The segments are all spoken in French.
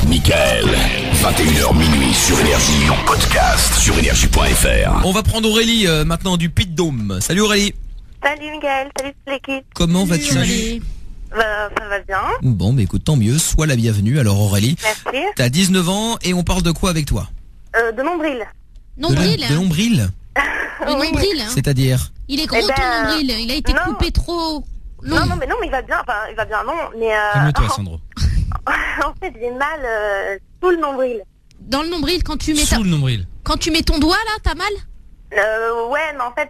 Michael, 21h minuit sur Énergie, en podcast sur énergie.fr. On va prendre Aurélie maintenant du Puy-de-Dôme. Salut Aurélie. Salut Mickaël, salut toute l'équipe. Comment vas-tu? Ça va bien. Bon, bah écoute, tant mieux, sois la bienvenue. Alors Aurélie, Merci. t'as 19 ans et on parle de quoi avec toi? De nombril. Nombril. De nombril. Le nombril. C'est-à-dire? Il est gros ton nombril. Il a été coupé trop long. Non, mais il va bien. Enfin, il va bien, non. Mais calme-toi, Sandro. en fait, j'ai mal sous le nombril. Dans le nombril, quand tu mets Sous le nombril. quand tu mets ton doigt là, t'as mal? Ouais, mais en fait,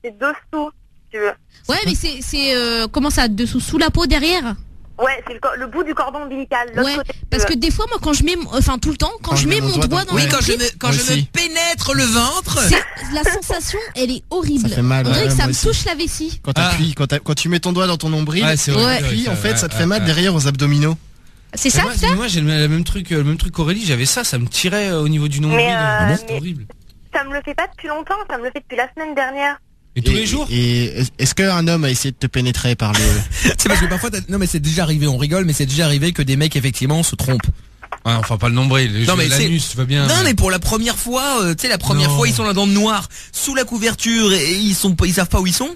c'est dessous, si tu veux. Ouais, mais c'est comment ça, dessous, sous la peau, derrière? Ouais, c'est le bout du cordon ombilical. Ouais, côté, parce que des fois, moi, quand je mets, enfin tout le temps, quand je mets mon doigt dans Oui, le quand je nombril, me pénètre le ventre. la sensation, elle est horrible. Ça fait mal, On dirait ouais, que ça moi me aussi. touche la vessie. Quand t'appuies, quand tu mets ton doigt dans ton nombril, Ouais, c'est horrible. Ouais. puis en fait ça te fait mal derrière aux abdominaux. C'est ça, ça? Moi j'ai le même truc qu'Aurélie, j'avais ça me tirait au niveau du nombril. Mais, C'est horrible. ça me le fait pas depuis longtemps, ça me le fait depuis la semaine dernière. Et tous les jours? Et est-ce qu'un homme a essayé de te pénétrer par le... C'est parce que parfois, non mais c'est déjà arrivé, on rigole, mais c'est déjà arrivé que des mecs effectivement se trompent. Ouais, enfin pas le nombril, Non, mais l'anus, tu vas bien. Non mais pour la première fois, tu sais la première fois ils sont là dans le noir, sous la couverture et ils savent pas où ils sont.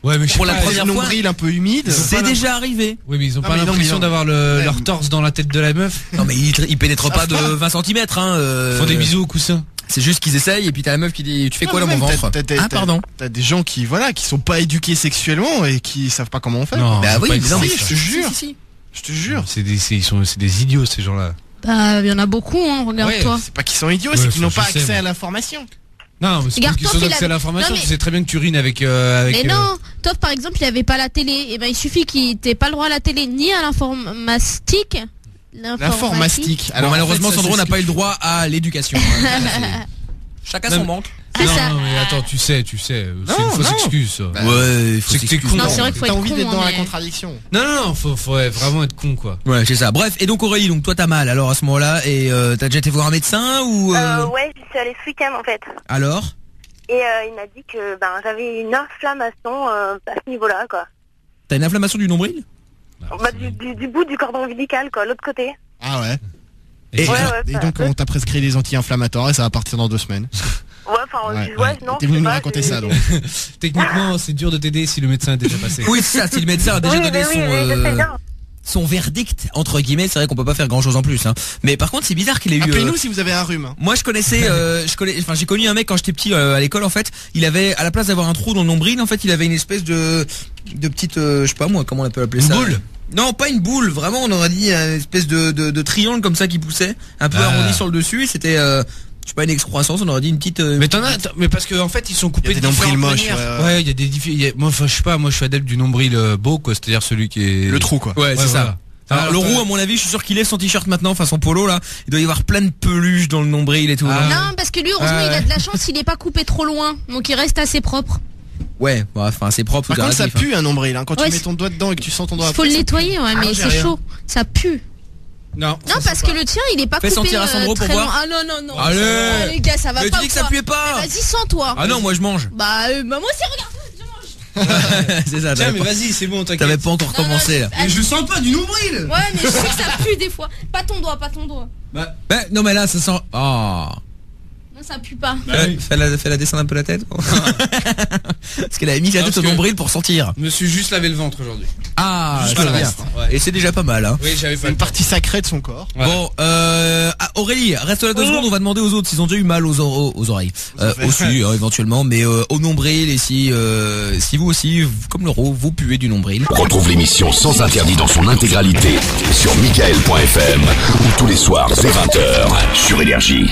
Ouais, mais je sais Pour la pas, première le fois, nombril un peu humide. c'est déjà arrivé. Oui, mais ils ont Non, pas mais non, l'impression mais non. d'avoir leur torse dans la tête de la meuf. Non mais ils pénètrent pas de 20 cm hein. Ils font des bisous au coussin. C'est juste qu'ils essayent et puis t'as la meuf qui dit tu fais quoi Non, dans mon mais ventre? t'as- Pardon. T'as des gens qui sont pas éduqués sexuellement et qui savent pas comment on fait. Non, Bah faut oui, pas non, mais expliquer. je te jure. Si. Je te jure. C'est des idiots ces gens-là. Bah, il y en a beaucoup, hein, regarde-toi. C'est pas qu'ils sont idiots, Ouais, c'est qu'ils n'ont je pas sais, accès moi. à l'information. Non, mais c'est Regarde, pas qu'ils toi, sont il accès à a- l'information, Non, mais- tu sais très bien que tu urines avec Mais non, toi par exemple, il avait pas la télé. Et ben il suffit qu'il t'ait pas le droit à la télé ni à l'informatique. L'informatique. Alors malheureusement en fait, ça Sandro n'a s'explique. pas eu le droit à l'éducation. hein. Chacun son manque. C'est non, ça. non, mais attends, tu sais, c'est une fausse non. excuse. Ça. Bah, Ouais, c'est que t'es con. Non, c'est vrai qu'il faut T'as être envie con, d'être dans hein, la mais- contradiction. Non, faut vraiment être con quoi. Ouais, c'est ça. Bref, et donc Aurélie, donc toi t'as mal alors à ce moment-là et t'as déjà été voir un médecin ou Ouais, j'y suis allée ce week-end en fait. alors? Et il m'a dit que j'avais une inflammation à ce niveau-là, quoi. T'as une inflammation du nombril? Du bout du cordon ombilical, quoi, l'autre côté. Ah ouais. Et- Et donc on t'a prescrit des anti-inflammatoires et ça va partir dans 2 semaines. Ouais, enfin, non. T'es je venu sais nous pas, raconter j'ai- ça donc. Techniquement, c'est dur de t'aider si le médecin est déjà passé. Oui, c'est ça, si le médecin a déjà Oui, donné oui, je sais bien. son verdict, entre guillemets, c'est vrai qu'on peut pas faire grand chose en plus, hein. Mais par contre, c'est bizarre qu'il ait eu, Appelez-nous si vous avez un rhume. moi je connaissais, j'ai connu un mec quand j'étais petit à l'école en fait, il avait, à la place d'avoir un trou dans le nombril, en fait, il avait une espèce de petite, je sais pas moi, comment on peut appeler ça? Une boule? Non, pas une boule, vraiment, on aurait dit une espèce de triangle comme ça qui poussait, un peu arrondi sur le dessus, et c'était, je sais pas, une excroissance, on aurait dit une petite, Mais mais parce qu'en fait ils sont coupés Il y a de des nombrils différentes moches, manières. ouais. Ouais, il y a des moi enfin je sais pas, moi je suis adepte du nombril beau quoi, c'est-à-dire celui qui est Le trou quoi. ouais, c'est ça. voilà. Alors, le roux, à mon avis, je suis sûr qu'il lève son t-shirt maintenant, enfin son polo là. Il doit y avoir plein de peluches dans le nombril et tout. Ah. hein. Non, parce que lui, heureusement, il a de la chance, il est pas coupé trop loin. Donc il reste assez propre. Ouais, enfin c'est propre. Par tout contre ça relatif, hein. pue un nombril hein. Quand Ouais, tu mets ton doigt dedans et que tu sens ton doigt Il faut le nettoyer, ouais, mais j'ai c'est rien. chaud. Ça pue. Non, Non, parce que le tien, il est pas Fais coupé sentir à Sandro pour très voir. loin. Ah non, non. Allez. Les gars, ça va Mais pas. tu dis que ça ou quoi puait pas. Vas-y, sens-toi. Ah non, moi je mange. Bah, moi aussi, regarde. C'est ça. tiens T'avais mais pas, vas-y, c'est bon, t'inquiète. t'avais pas encore commencé là. Mais je sens pas du nombril. Ouais, mais je sais que ça pue des fois. Pas ton doigt, pas ton doigt. Ben, non mais là ça sent. Oh. Non, ça pue pas. Fais-la descendre un peu la tête. Quoi. Parce qu'elle avait mis la Non, tête au parce que- nombril pour sentir. Je me suis juste lavé le ventre aujourd'hui. Ah, Juste c'est le bien. reste, ouais. Et c'est déjà pas mal. Hein. Oui, j'avais pas C'est une partie sacrée de son corps. Ouais. Bon, Aurélie, reste là 2 secondes, on va demander aux autres s'ils ont déjà eu mal aux oreilles. Aussi, hein, éventuellement, mais au nombril, et si vous aussi, comme l'euro, vous puez du nombril. Retrouve l'émission sans interdit dans son intégralité sur michael.fm ou tous les soirs dès 20h sur Énergie.